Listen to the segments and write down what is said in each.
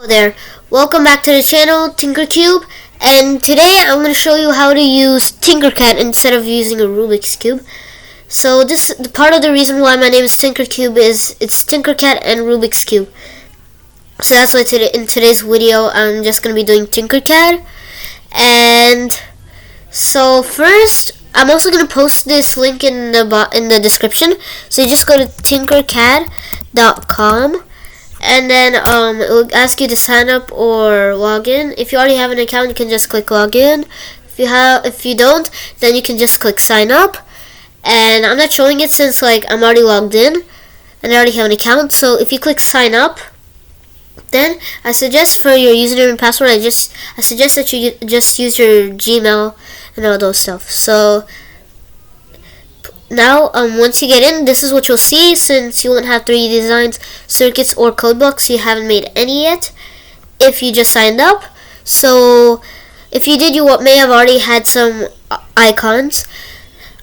Hello there, welcome back to the channel Tinkercube, and today I'm going to show you how to use Tinkercad instead of using a Rubik's Cube. So part of the reason why my name is Tinkercube is it's Tinkercad and Rubik's Cube. So that's why in today's video I'm just going to be doing Tinkercad. And so first I'm also going to post this link in the description. So you just go to tinkercad.com. And then it will ask you to sign up or log in. If you already have an account, you can just click log in. If you don't, then you can just click sign up. And I'm not showing it since I'm already logged in and I already have an account. So if you click sign up, then I suggest for your username and password, I suggest that you just use your Gmail and all those stuff. So now, once you get in, this is what you'll see. Since you won't have 3D designs, circuits, or code blocks, you haven't made any yet if you just signed up. So if you did, you may have already had some icons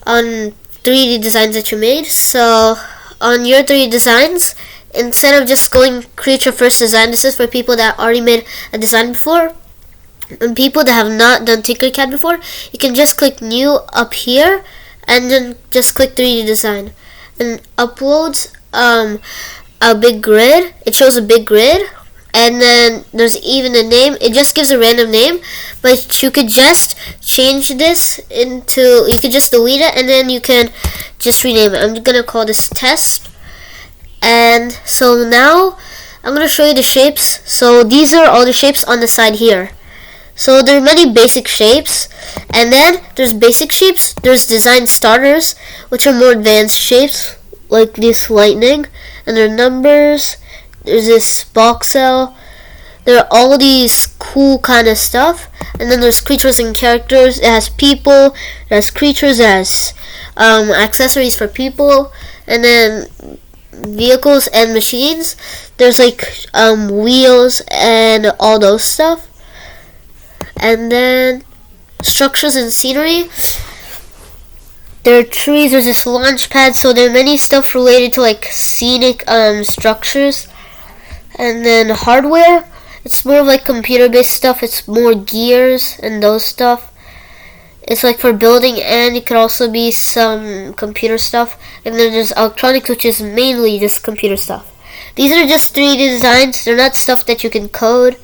on 3D designs that you made. So on your 3D designs, instead of just going create your first design, this is for people that already made a design before. And people that have not done Tinkercad before, you can just click new up here and then just click 3D design, and uploads a big grid. It shows a big grid, and then there's even a name. It just gives a random name, but you could just change this into, you could just delete it, and then you can just rename it. I'm gonna call this test. And so now I'm gonna show you the shapes. So these are all the shapes on the side here. So there are many basic shapes, and then there's basic shapes, there's design starters, which are more advanced shapes, like this lightning, and there are numbers, there's this box cell, there are all these cool kind of stuff, and then there's creatures and characters. It has people, it has creatures, it has accessories for people, and then vehicles and machines. There's wheels and all those stuff. And then structures and scenery. There are trees, there's this launch pad, so there are many stuff related to scenic structures. And then hardware, it's more of computer based stuff. It's more gears and those stuff. It's for building, and it could also be some computer stuff. And then there's electronics, which is mainly just computer stuff. These are just 3D designs, they're not stuff that you can code.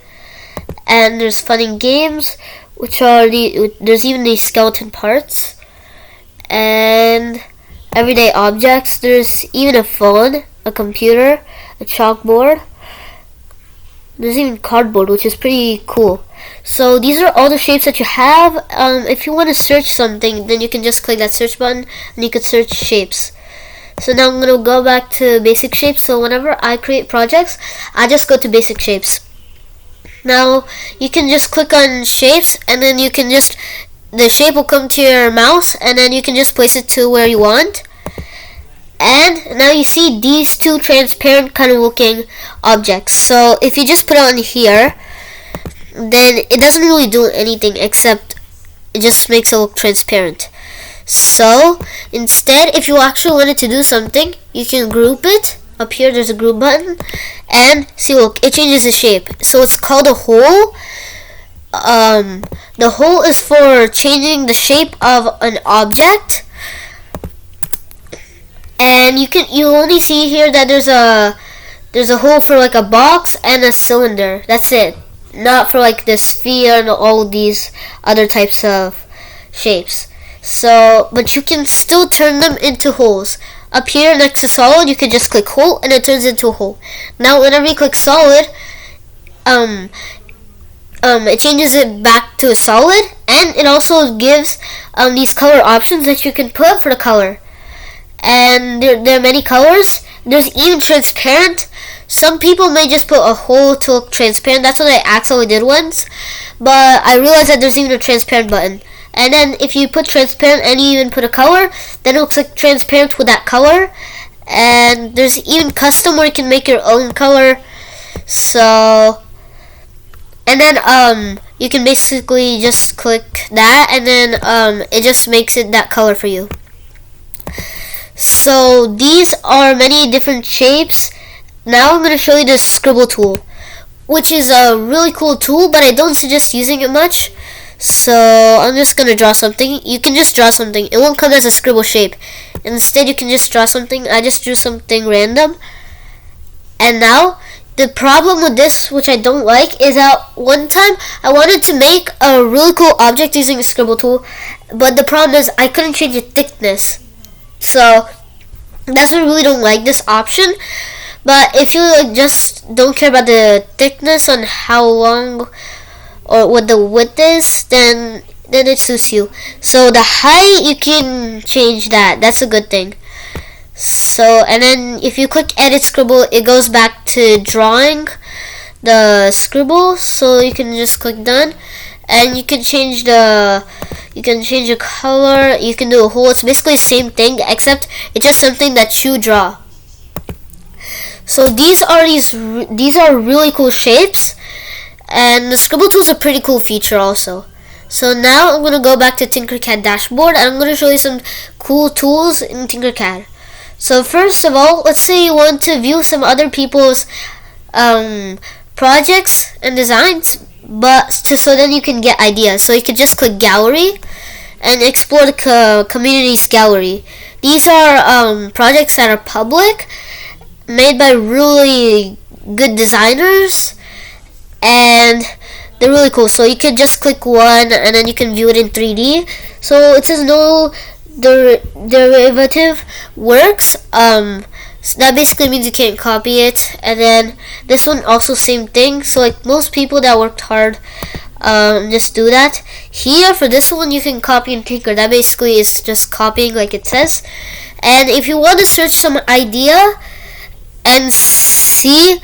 And there's fun and games, which are there's even these skeleton parts, and everyday objects. There's even a phone, a computer, a chalkboard. There's even cardboard, which is pretty cool. So these are all the shapes that you have. If you want to search something, then you can just click that search button and you can search shapes. So now I'm going to go back to basic shapes. So whenever I create projects, I just go to basic shapes. Now you can just click on shapes, and then you can the shape will come to your mouse, and then you can just place it to where you want. And now you see these two transparent kind of looking objects. So if you just put it on here, then it doesn't really do anything except it just makes it look transparent. So instead, if you actually wanted to do something, you can group it. Up here there's a group button, and see, look, it changes the shape. So it's called a hole. The hole is for changing the shape of an object, and you only see here that there's a hole for a box and a cylinder. That's it, not for the sphere and all these other types of shapes. So, but you can still turn them into holes. Up here next to solid, you can just click hole, and it turns into a hole. Now whenever you click solid, it changes it back to a solid, and it also gives these color options that you can put for the color. And there are many colors. There's even transparent. Some people may just put a hole to look transparent. That's what I accidentally did once, but I realized that there's even a transparent button. And then if you put transparent and you even put a color, then it looks like transparent with that color. And there's even custom where you can make your own color. So, and then you can basically just click that, and then it just makes it that color for you. So these are many different shapes. Now I'm going to show you the scribble tool. which is a really cool tool, but I don't suggest using it much. So I'm just gonna draw something. You can just draw something. It won't come as a scribble shape. Instead, you can just draw something. I just drew something random. And now, the problem with this, which I don't like, is that one time I wanted to make a really cool object using a scribble tool, but the problem is I couldn't change the thickness. So that's why I really don't like this option. But if you just don't care about the thickness on how long or what the width is, then it suits you. So the height, you can change that. That's a good thing. So, and then if you click edit scribble, it goes back to drawing the scribble. So you can just click done, and you can change the color. You can do a whole. It's basically the same thing, except it's just something that you draw. So these are really cool shapes, and the scribble tool is a pretty cool feature also. So now I'm gonna go back to Tinkercad dashboard, and I'm gonna show you some cool tools in Tinkercad. So first of all, let's say you want to view some other people's projects and designs, so then you can get ideas. So you can just click gallery and explore the community's gallery. These are projects that are public, made by really good designers, and they're really cool. So you can just click one, and then you can view it in 3D. So it says no derivative works. So that basically means you can't copy it. And then this one also same thing. So like most people that worked hard just do that. Here for this one you can copy and tinker. That basically is just copying like it says. And if you want to search some idea and see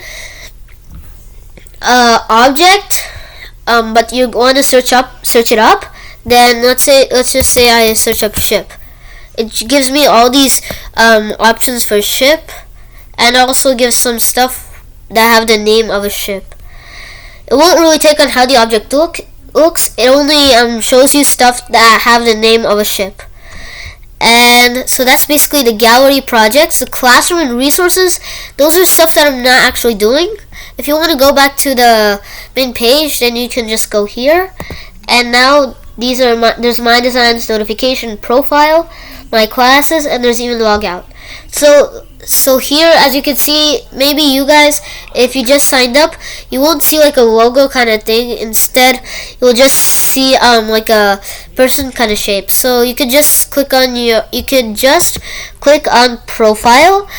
object, but you want to search it up, then let's just say I search up ship. It gives me all these options for ship, and also gives some stuff that have the name of a ship. It won't really take on how the object looks. It only shows you stuff that have the name of a ship. And so that's basically the gallery projects. The classroom and resources, those are stuff that I'm not actually doing. If you want to go back to the main page, then you can just go here. And now there's my designs, notification, profile, my classes, and there's even logout. So here, as you can see, maybe you guys, if you just signed up, you won't see like a logo kind of thing. Instead, you'll just see like a person kind of shape. So you could just click on profile,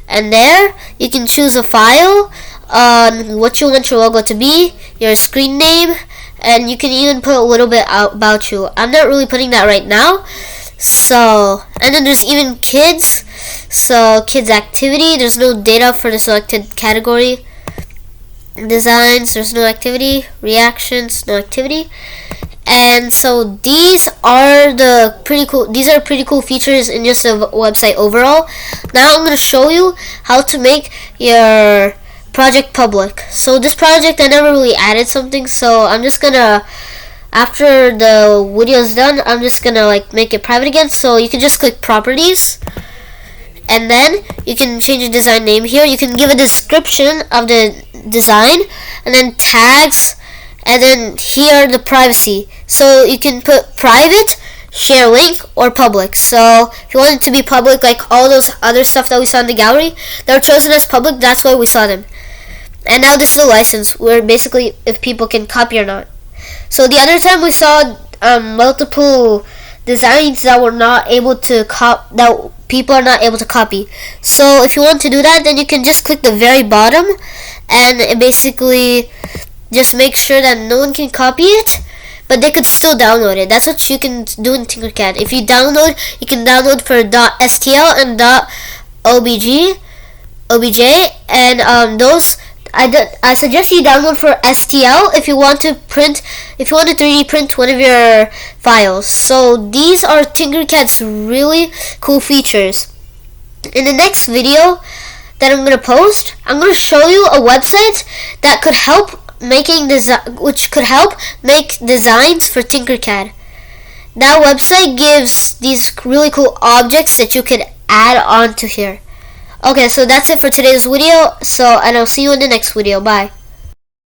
and there you can choose a file on what you want your logo to be, your screen name, and you can even put a little bit about you. I'm not really putting that right now. So, and then there's even kids. So kids activity, there's no data for the selected category. Designs, there's no activity. Reactions, no activity. And so these are pretty cool features in just the website overall. Now I'm going to show you how to make your project public. So this project, I never really added something, so I'm just gonna, after the video is done, I'm just gonna like make it private again. So you can just click properties, and then you can change the design name here. You can give a description of the design, and then tags, and then here the privacy. So you can put private, share link, or public. So if you want it to be public, like all those other stuff that we saw in the gallery, they were chosen as public, that's why we saw them. And now this is a license, where basically if people can copy or not. So the other time we saw multiple designs that were not able to that people are not able to copy. So if you want to do that, then you can just click the very bottom, and it basically just make sure that no one can copy it, but they could still download it. That's what you can do in Tinkercad. If you download, you can download for .stl and .obj, and those I suggest you download for STL if you want to 3D print one of your files. So these are Tinkercad's really cool features. In the next video that I'm gonna post, I'm gonna show you a website that could help make designs for Tinkercad. That website gives these really cool objects that you could add on to here. Okay, so that's it for today's video, and I'll see you in the next video. Bye.